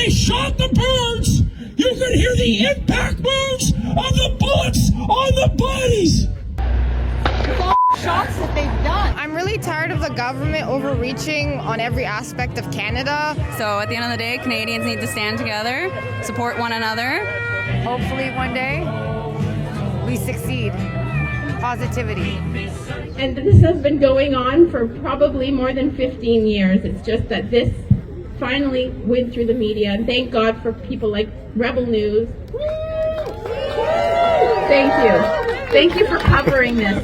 they shot the birds, you could hear the impact wounds of the bullets on the bodies. Shots that they've done. I'm really tired of the government overreaching on every aspect of Canada. So at the end of the day, Canadians need to stand together, support one another. Hopefully one day we succeed. Positivity. And this has been going on for probably more than 15 years. It's just that this finally went through the media, and thank God for people like Rebel News. Thank you. Thank you for covering this.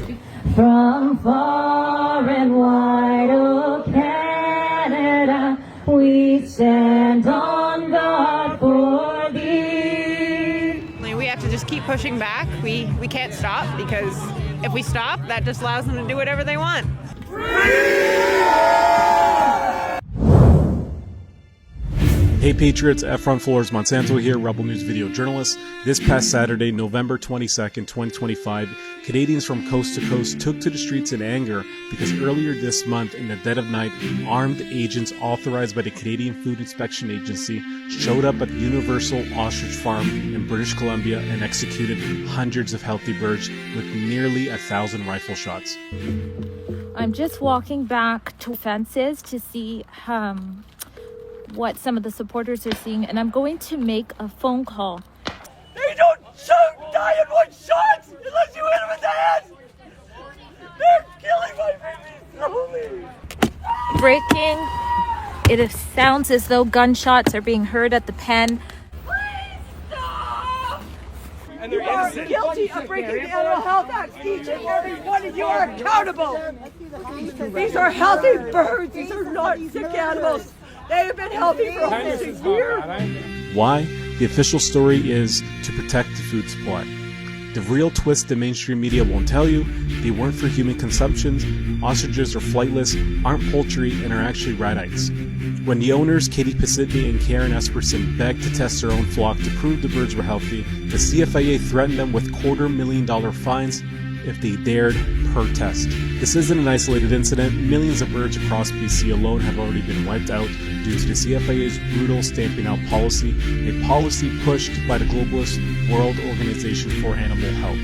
From far and wide, oh Canada, we stand on guard for thee. We have to just keep pushing back. We can't stop, because if we stop, that just allows them to do whatever they want. Hey Patriots, F-Front Floors, Monsanto here, Rebel News video journalist. This past Saturday, November 22nd, 2025, Canadians from coast to coast took to the streets in anger because earlier this month, in the dead of night, armed agents authorized by the Canadian Food Inspection Agency showed up at Universal Ostrich Farm in British Columbia and executed hundreds of healthy birds with nearly 1,000 rifle shots. I'm just walking back to fences to see what some of the supporters are seeing, and I'm going to make a phone call. They don't shoot, die in one shot unless you hit them in the head. They're killing my babies slowly. Breaking. It sounds as though gunshots are being heard at the pen. And they're innocent. Guilty of breaking the Animal Health Act. Each and every one of you are accountable. These are healthy birds. These are not sick animals. They have been healthy for almost a year. Why? The official story is to protect the food supply. The real twist the mainstream media won't tell you: they weren't for human consumption, ostriches are flightless, aren't poultry, and are actually radites. When the owners, Katie Pisitny and Karen Esperson, begged to test their own flock to prove the birds were healthy, the CFIA threatened them with $250,000 fines if they dared protest. This isn't an isolated incident. Millions of birds across BC alone have already been wiped out due to the CFIA's brutal stamping out policy, a policy pushed by the globalist World Organization for Animal Health.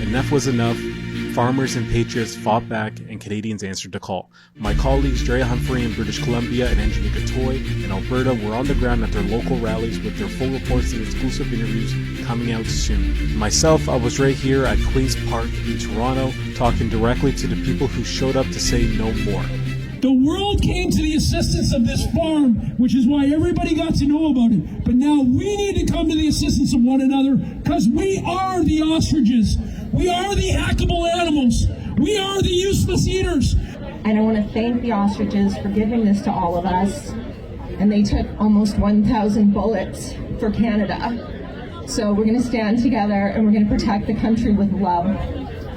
Enough was enough. Farmers and patriots fought back, and Canadians answered the call. My colleagues Drea Humphrey in British Columbia and Angelica Toy in Alberta were on the ground at their local rallies with their full reports and exclusive interviews coming out soon. Myself, I was right here at Queen's Park in Toronto, talking directly to the people who showed up to say no more. The world came to the assistance of this farm, which is why everybody got to know about it. But now we need to come to the assistance of one another, because we are the ostriches. We are the hackable animals. We are the useless eaters. And I want to thank the ostriches for giving this to all of us. And they took almost 1,000 bullets for Canada. So we're going to stand together and we're going to protect the country with love.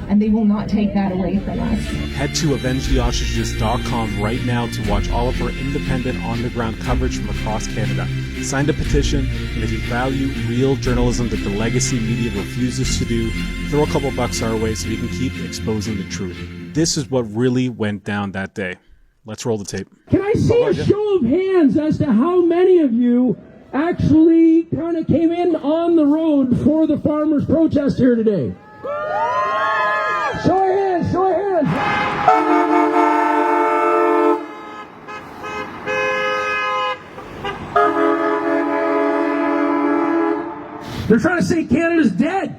And they will not take that away from us. Head to AvengeTheOstriches.com right now to watch all of our independent, on-the-ground coverage from across Canada. Sign the petition, and if you value real journalism that the legacy media refuses to do, throw a couple bucks our way so we can keep exposing the truth. This is what really went down that day. Let's roll the tape. Can I see a show of hands as to how many of you actually kind of came in on the road for the farmers' protest here today? Show your hands, show your hands. They're trying to say Canada's dead.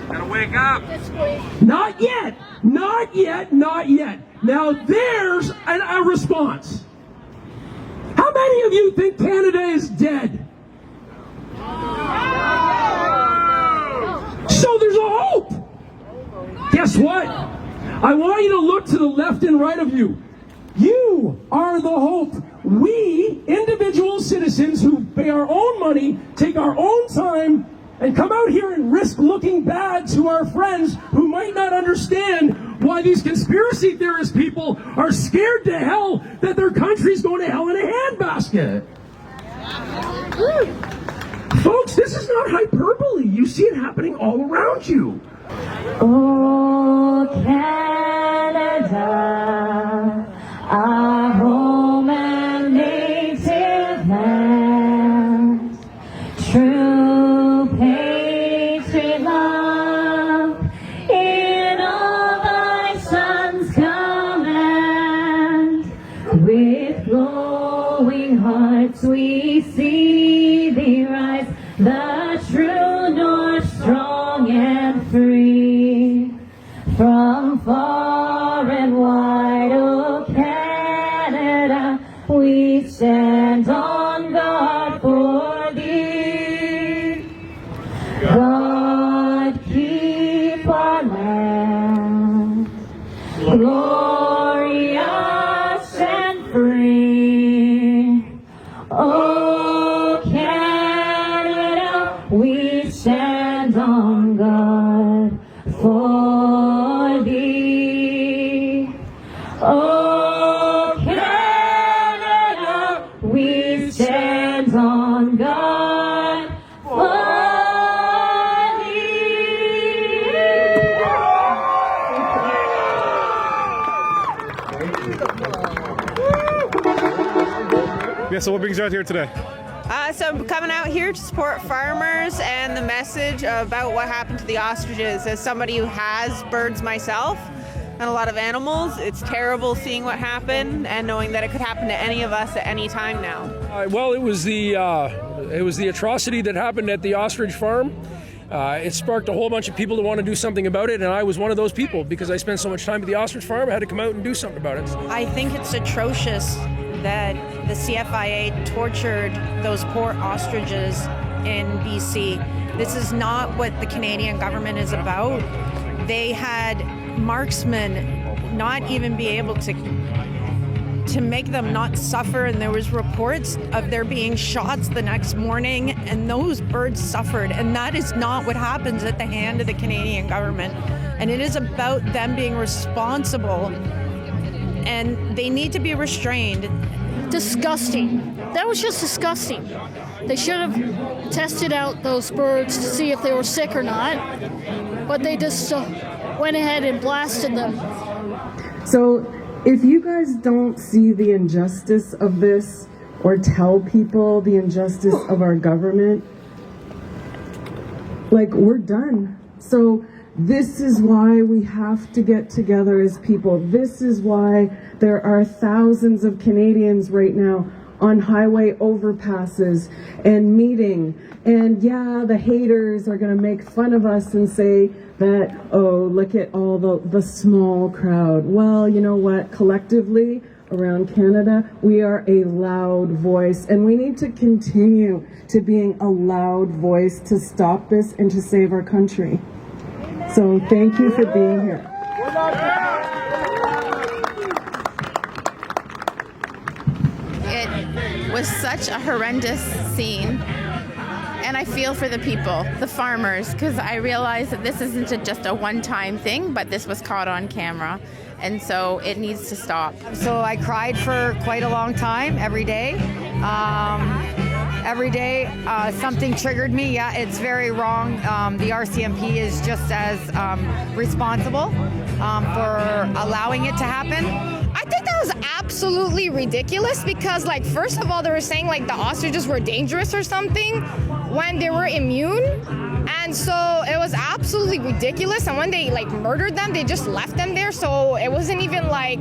Gotta wake up. Not yet, not yet, not yet. Now there's a response. How many of you think Canada is dead? So there's a hope. Guess what? I want you to look to the left and right of you. You are the hope. We, individual citizens who pay our own money, take our own time, and come out here and risk looking bad to our friends who might not understand why these conspiracy theorist people are scared to hell that their country's going to hell in a handbasket. Folks, this is not hyperbole. You see it happening all around you. Oh, Canada, our home glowing hearts we see thee rise, the true north, strong and free. From far and wide, oh Canada, we stand on guard for thee. God keep our land glorious and free. Oh Canada, we stand on guard for thee. Oh Canada, we stand on guard for Yeah, so what brings you out here today? So I'm coming out here to support farmers and the message about what happened to the ostriches. As somebody who has birds myself and a lot of animals, it's terrible seeing what happened and knowing that it could happen to any of us at any time now. Well, it was the atrocity that happened at the ostrich farm. It sparked a whole bunch of people to want to do something about it, and I was one of those people because I spent so much time at the ostrich farm. I had to come out and do something about it. I think it's atrocious that the CFIA tortured those poor ostriches in BC. This is not what the Canadian government is about. They had marksmen not even be able to make them not suffer, and there was reports of there being shots the next morning, and those birds suffered, and that is not what happens at the hand of the Canadian government. And it is about them being responsible, and they need to be restrained. Disgusting. That was just disgusting. They should have tested out those birds to see if they were sick or not, but they just went ahead and blasted them. So if you guys don't see the injustice of this or tell people the injustice of our government, like, we're done. So this is why we have to get together as people. This is why there are thousands of Canadians right now on highway overpasses and meeting. And yeah, the haters are going to make fun of us and say that, oh, look at all the small crowd. Well, you know what? Collectively around Canada, we are a loud voice, and we need to continue to being a loud voice to stop this and to save our country. So thank you for being here. It was such a horrendous scene, and I feel for the people, the farmers, because I realize that this isn't just a one-time thing, but this was caught on camera, and so it needs to stop. So I cried for quite a long time, every day. Every day, something triggered me. Yeah, it's very wrong. The RCMP is just as responsible for allowing it to happen. I think that was absolutely ridiculous because, like, first of all, they were saying, like, the ostriches were dangerous or something when they were immune. And so it was absolutely ridiculous. And when they, like, murdered them, they just left them there. So it wasn't even like,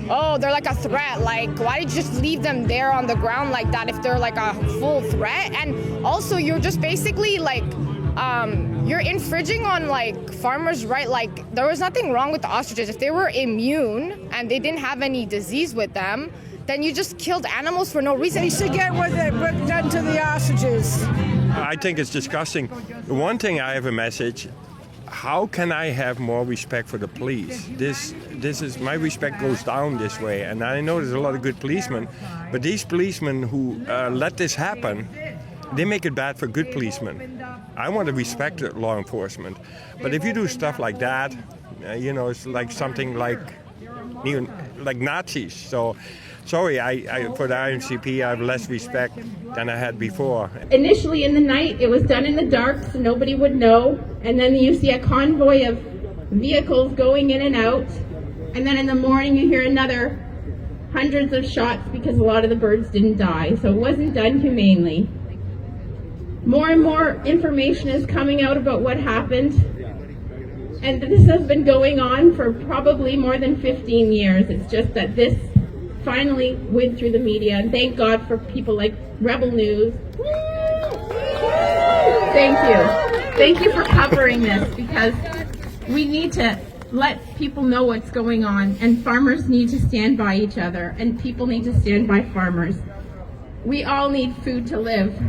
oh, they're like a threat. Like, why did you just leave them there on the ground like that if they're like a full threat? And also, you're just basically like, you're infringing on like farmers' right. Like, there was nothing wrong with the ostriches. If they were immune and they didn't have any disease with them, then you just killed animals for no reason. They should get what done to the ostriches. I think it's disgusting. One thing, I have a message. How can I have more respect for the police? This is, my respect goes down this way, and I know there's a lot of good policemen, but these policemen who let this happen, they make it bad for good policemen. I want to respect law enforcement, but if you do stuff like that, you know, it's like something like Nazis. So, sorry, I for the RNCP, I have less respect than I had before. Initially in the night, it was done in the dark, so nobody would know. And then you see a convoy of vehicles going in and out. And then in the morning, you hear another hundreds of shots because a lot of the birds didn't die. So it wasn't done humanely. More and more information is coming out about what happened. And this has been going on for probably more than 15 years. It's just that this finally win through the media, and thank God for people like Rebel News. Thank you. Thank you for covering this, because we need to let people know what's going on, and farmers need to stand by each other, and people need to stand by farmers. We all need food to live.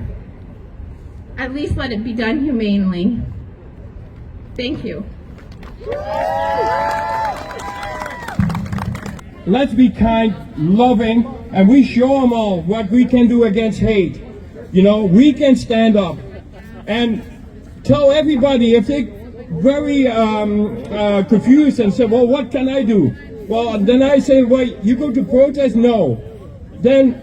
At least let it be done humanely. Thank you. Let's be kind, loving, and we show them all what we can do against hate. You know, we can stand up and tell everybody if they're very confused and say, well, what can I do? Well, then I say, well, you go to protest? No. Then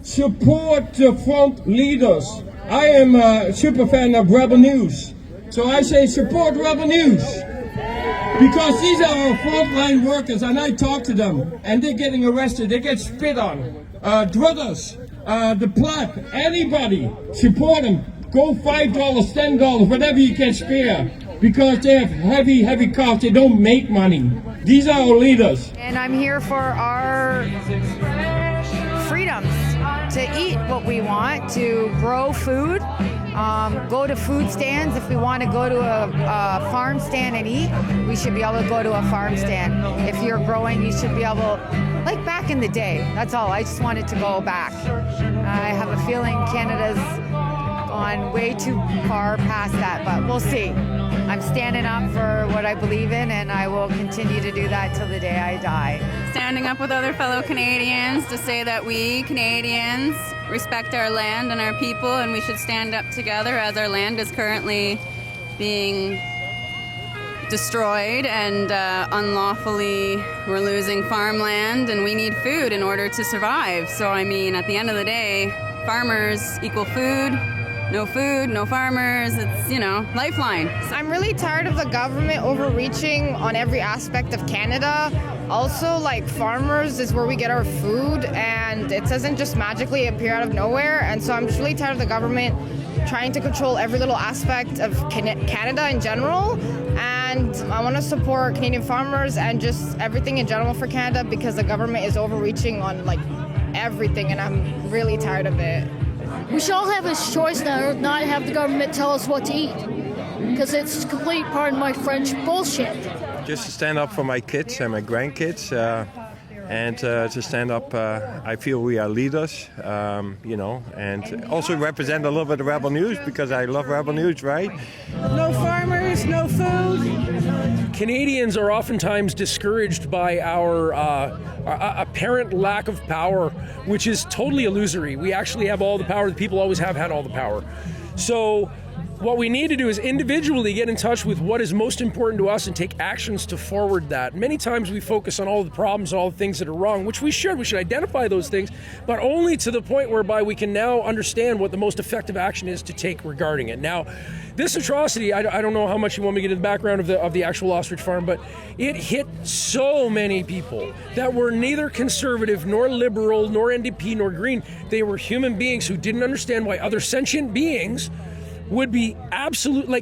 support the front leaders. I am a super fan of Rebel News. So I say support Rebel News. Because these are our frontline workers, and I talk to them, and they're getting arrested, they get spit on. Druthers, the Platte, anybody, support them. Go $5, $10, whatever you can spare. Because they have heavy, heavy costs, they don't make money. These are our leaders. And I'm here for our freedoms to eat what we want, to grow food, go to food stands. If we want to go to a farm stand and eat, we should be able to go to a farm stand. If you're growing, you should be able, like back in the day. That's all. I just wanted to go back. I have a feeling Canada's gone way too far past that, but we'll see. I'm standing up for what I believe in, and I will continue to do that till the day I die. Standing up with other fellow Canadians to say that we Canadians respect our land and our people, and we should stand up together as our land is currently being destroyed and unlawfully we're losing farmland, and we need food in order to survive. So I mean, at the end of the day, farmers equal food, no farmers, it's, you know, lifeline. I'm really tired of the government overreaching on every aspect of Canada. Also, like, farmers is where we get our food, and it doesn't just magically appear out of nowhere. And so I'm just really tired of the government trying to control every little aspect of Canada in general. And I want to support Canadian farmers and just everything in general for Canada, because the government is overreaching on, like, everything, and I'm really tired of it. We should all have this choice now, not have the government tell us what to eat, because it's complete, pardon my French, bullshit. Just to stand up for my kids and my grandkids, and to stand up, I feel we are leaders, you know, and also represent a little bit of Rebel News, because I love Rebel News, right? No farmers, no food. Canadians are oftentimes discouraged by our apparent lack of power, which is totally illusory. We actually have all the power. The people always have had all the power. So what we need to do is individually get in touch with what is most important to us and take actions to forward that. Many times we focus on all the problems and all the things that are wrong, which we should. We should identify those things, but only to the point whereby we can now understand what the most effective action is to take regarding it. Now, this atrocity, I don't know how much you want me to get into the background of the actual ostrich farm, but it hit so many people that were neither conservative, nor liberal, nor NDP, nor Green. They were human beings who didn't understand why other sentient beings would be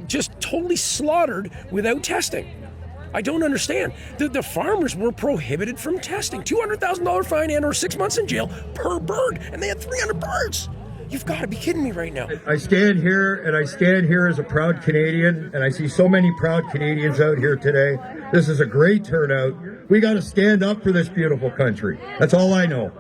just totally slaughtered without testing. I don't understand. The farmers were prohibited from testing. $200,000 fine and or 6 months in jail per bird, and they had 300 birds. You've got to be kidding me right now. I stand here as a proud Canadian, and I see so many proud Canadians out here today. This is a great turnout. We got to stand up for this beautiful country. That's all I know.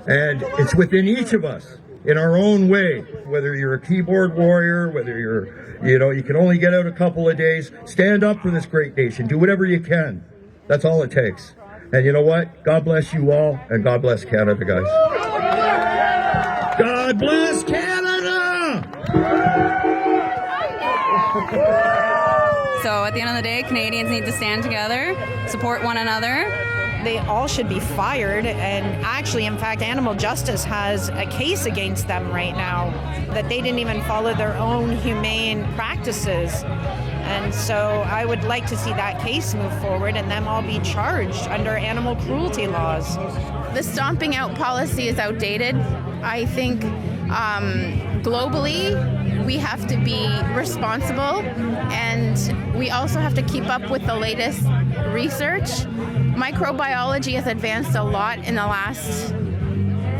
And it's within each of us, in our own way, whether you're a keyboard warrior, whether you can only get out a couple of days, stand up for this great nation. Do whatever you can. That's all it takes. And you know what? God bless you all, and God bless Canada, guys. God bless Canada! So at the end of the day, Canadians need to stand together, support one another. They all should be fired, and actually, in fact, Animal Justice has a case against them right now that they didn't even follow their own humane practices. And so I would like to see that case move forward and them all be charged under animal cruelty laws. The stomping out policy is outdated. I think globally we have to be responsible, and we also have to keep up with the latest research. Microbiology has advanced a lot in the last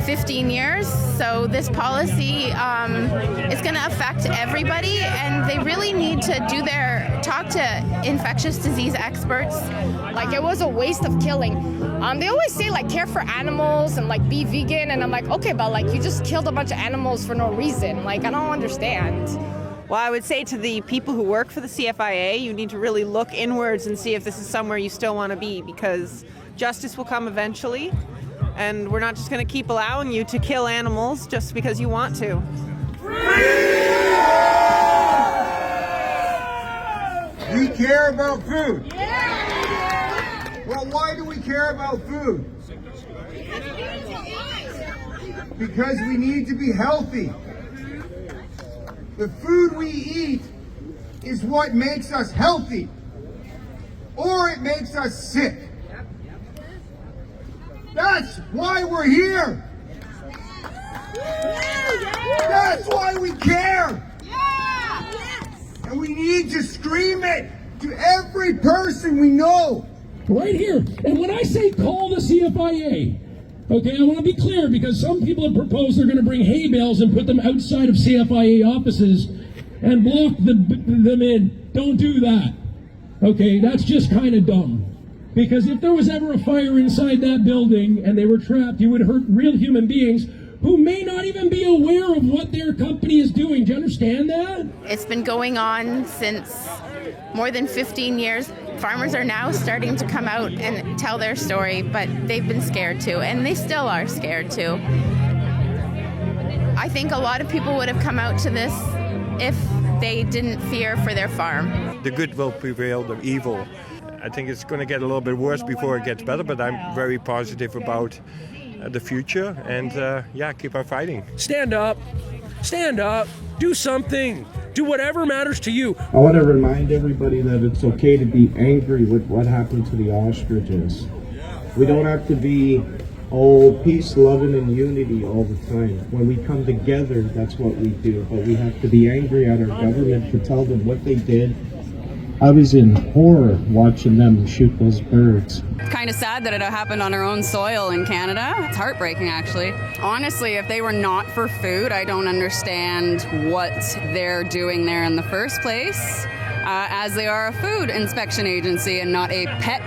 15 years, so this policy is going to affect everybody, and they really need to talk to infectious disease experts. Like, it was a waste of killing. They always say, like, care for animals and, like, be vegan, and I'm like, okay, but, like, you just killed a bunch of animals for no reason. Like, I don't understand. Well, I would say to the people who work for the CFIA, you need to really look inwards and see if this is somewhere you still want to be, because justice will come eventually, and we're not just going to keep allowing you to kill animals just because you want to. We care about food. Well, why do we care about food? Because we need to be healthy. The food we eat is what makes us healthy, or it makes us sick. That's why we're here. That's why we care. And we need to scream it to every person we know. Right here. And when I say call the CFIA, okay, I want to be clear, because some people have proposed they're going to bring hay bales and put them outside of CFIA offices and block them in. Don't do that. Okay, that's just kind of dumb. Because if there was ever a fire inside that building and they were trapped, you would hurt real human beings who may not even be aware of what their company is doing. Do you understand that? It's been going on since more than 15 years. Farmers are now starting to come out and tell their story, but they've been scared too, and they still are scared too. I think a lot of people would have come out to this if they didn't fear for their farm. The good will prevail the evil. I think it's going to get a little bit worse before it gets better, but I'm very positive about the future, and keep on fighting. Stand up, do something, do whatever matters to you. I want to remind everybody that it's okay to be angry with what happened to the ostriches. We don't have to be peace, loving, and unity all the time. When we come together, that's what we do, but we have to be angry at our government to tell them what they did. I was in horror watching them shoot those birds. Kind of sad that it happened on our own soil in Canada. It's heartbreaking, actually. Honestly, if they were not for food, I don't understand what they're doing there in the first place, as they are a food inspection agency and not a pet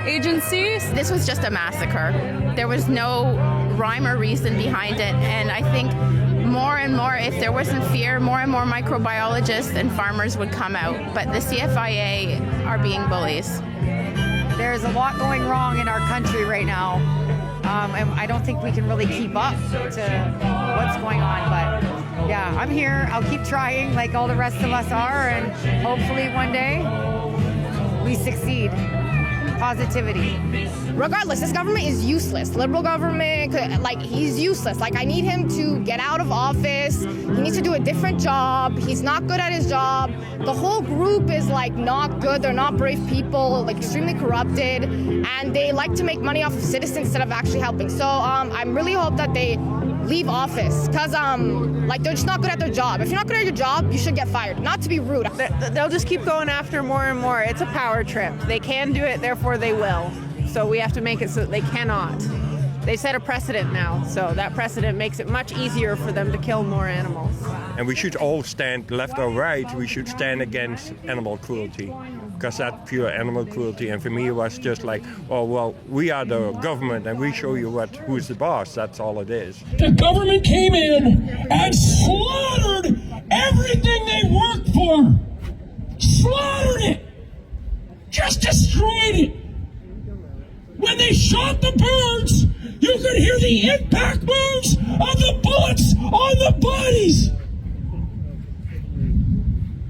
agency. This was just a massacre. There was no rhyme or reason behind it, and I think more and more, if there wasn't fear, more and more microbiologists and farmers would come out. But the CFIA are being bullies. There's a lot going wrong in our country right now, and I don't think we can really keep up to what's going on. But yeah, I'm here. I'll keep trying like all the rest of us are, and hopefully one day we succeed. Positivity. Regardless, this government is useless. Liberal government, like, he's useless. Like, I need him to get out of office. He needs to do a different job. He's not good at his job. The whole group is, like, not good. They're not brave people, like, extremely corrupted, and they like to make money off of citizens instead of actually helping. So I really hope that they leave office, because they're just not good at their job. If you're not good at your job, you should get fired. Not to be rude. They'll just keep going after more and more. It's a power trip. They can do it, therefore they will. So we have to make it so that they cannot. They set a precedent now, so that precedent makes it much easier for them to kill more animals. And we should all stand, left or right, we should stand against animal cruelty, because that's pure animal cruelty. And for me, it was just like, oh, well, we are the government and we show you who's the boss. That's all it is. The government came in and slaughtered everything they worked for. Slaughtered it. Just destroyed it. When they shot the birds, you could hear the impact wounds of the bullets on the bodies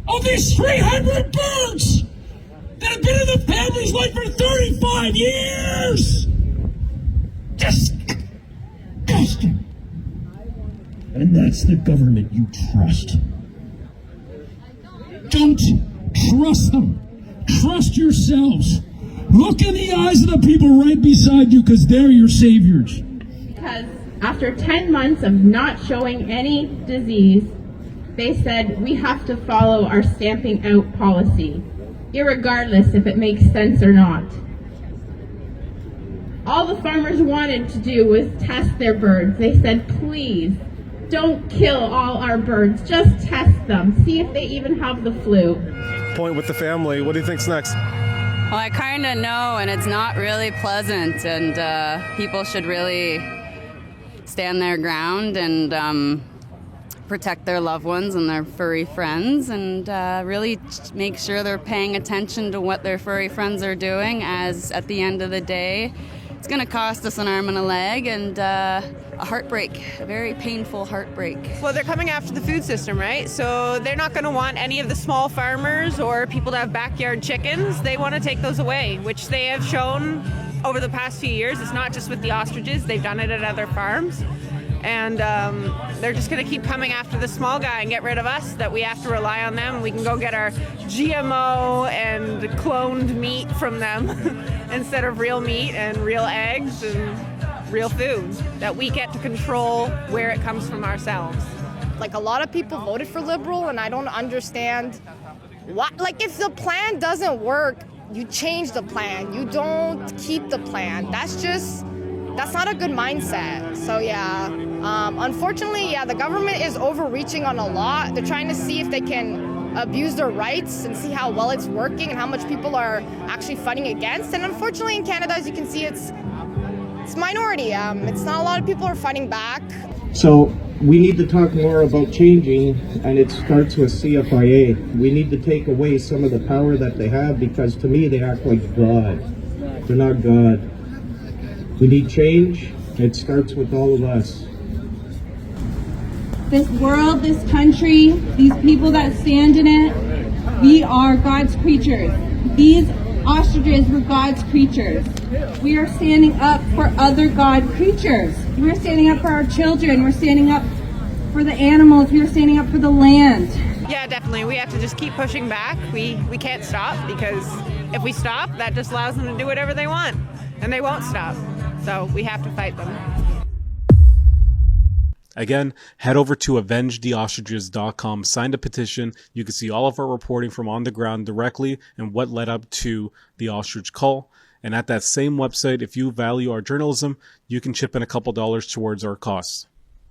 of these 300 birds that have been in the family's life for 35 years. Disgusting. And that's the government you trust. Don't trust them. Trust yourselves. Look in the eyes of the people right beside you, because they're your saviors. Because after 10 months of not showing any disease, they said we have to follow our stamping out policy, irregardless if it makes sense or not. All the farmers wanted to do was test their birds. They said, please, don't kill all our birds, just test them, see if they even have the flu. Point with the family. What do you think's next? Well, I kind of know, and it's not really pleasant, and people should really stand their ground and protect their loved ones and their furry friends, and really make sure they're paying attention to what their furry friends are doing, as at the end of the day, it's going to cost us an arm and a leg and a heartbreak, a very painful heartbreak. Well, they're coming after the food system, right? So they're not going to want any of the small farmers or people to have backyard chickens. They want to take those away, which they have shown over the past few years. It's not just with the ostriches. They've done it at other farms. And they're just going to keep coming after the small guy and get rid of us, that we have to rely on them. We can go get our GMO and cloned meat from them instead of real meat and real eggs and real food, that we get to control where it comes from ourselves. Like, a lot of people voted for Liberal, and I don't understand what, like, if the plan doesn't work, you change the plan. You don't keep the plan. That's not a good mindset. So yeah, unfortunately, yeah, the government is overreaching on a lot. They're trying to see if they can abuse their rights and see how well it's working and how much people are actually fighting against. And unfortunately in Canada, as you can see, it's minority. It's not a lot of people are fighting back. So we need to talk more about changing, and it starts with CFIA. We need to take away some of the power that they have, because to me they act like God. They're not God. We need change. It starts with all of us. This world, this country, these people that stand in it, we are God's creatures. These ostriches were God's creatures. We are standing up for other God creatures. We're standing up for our children. We're standing up for the animals. We're standing up for the land. Yeah, definitely. We have to just keep pushing back. We can't stop, because if we stop, that just allows them to do whatever they want, and they won't stop. So we have to fight them. Again, head over to AvengeTheOstriches.com, sign a petition. You can see all of our reporting from on the ground directly and what led up to the ostrich cull. And at that same website, if you value our journalism, you can chip in a couple dollars towards our costs.